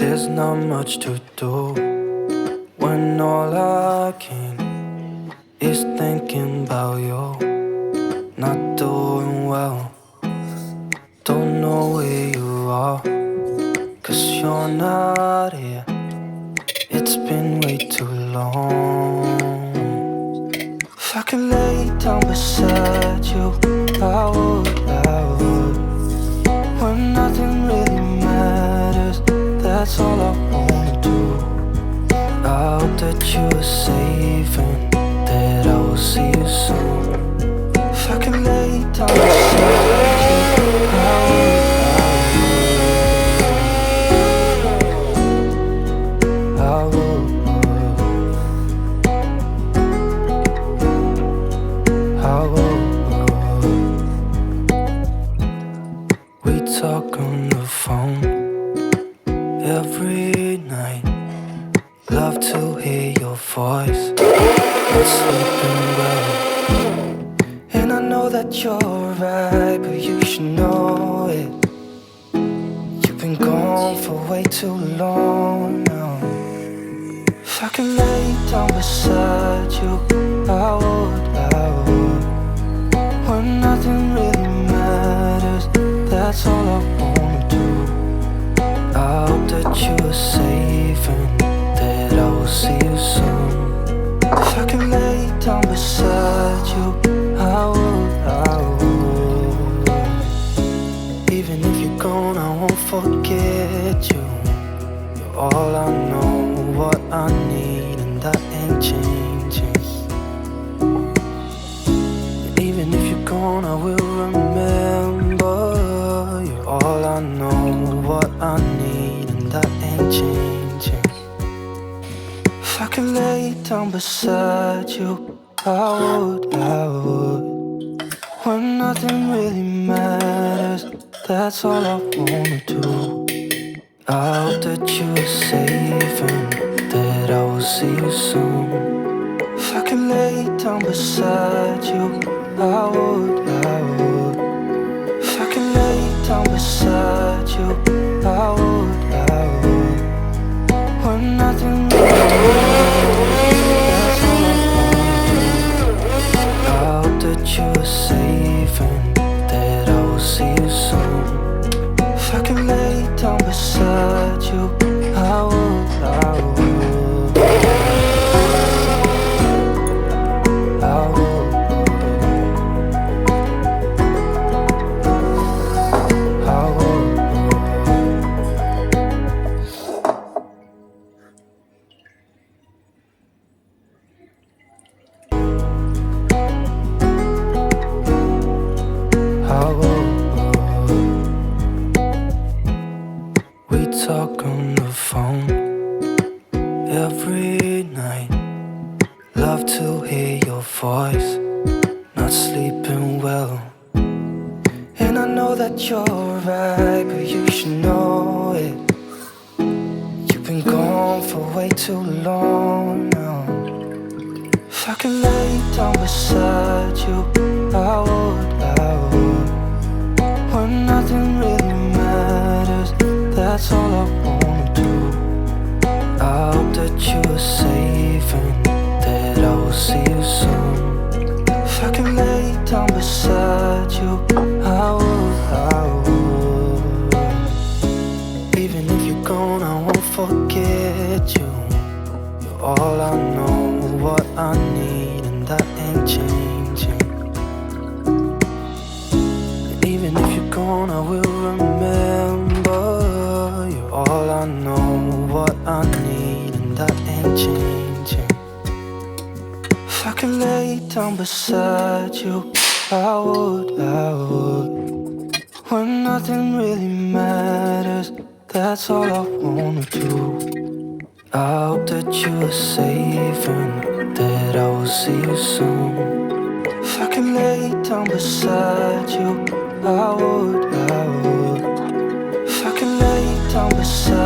There's not much to do when all I can is thinking about you. Not doing well, don't know where you are, 'cause you're not here. It's been way too long. If I could lay down beside you, I would. When nothing really matters, that's all I wanna do. I hope that you are safe and that I will see you soon. If I could lay down beside you, I would. We talk on the phone every night. Love to hear your voice. Not sleeping well, and I know that you're right, but you should know it. You've been gone for way too long now. If I could lay down beside you, I would. When nothing really matters, that's all I wanna do. I hope that you are safe and that I will see you soon. If I could lay down beside you, I would. Even if you're gone, I won't forget you. You're all I know, what I need, and that ain't changing. Even if you're gone, I will remember. You're all I know, what I need, and that ain't changing. If I could lay down beside you, I would. When nothing really matters, that's all I wanna do. I hope that you are safe and that I will see you soon. If I could lay down beside you, I would. If I could lay down beside you, I would. When nothing really matters, that's all I wanna do. I hope that you are safe and that I will see you soon. If I could lay down beside you, I would. We talk on the phone every night. Love to hear your voice. Not sleeping well, and I know that you're right, but you should know it. You've been gone for way too long now. If I could lay down beside you, I would. When nothing really matters, that's all I wanna do. I hope that you are safe and that I will see you soon. If I could lay down beside you, I would. Even if you're gone, I won't forget you. You're all I know, what I need, and that ain't changing. Even if you're gone, I will remember. You're all I know, what I need, and that ain't changing. If I could lay down beside you, I would. When nothing really matters, that's all I wanna do. I hope that you are safe and that I will see you soon. If I could lay down beside you, I would. If I could lay down beside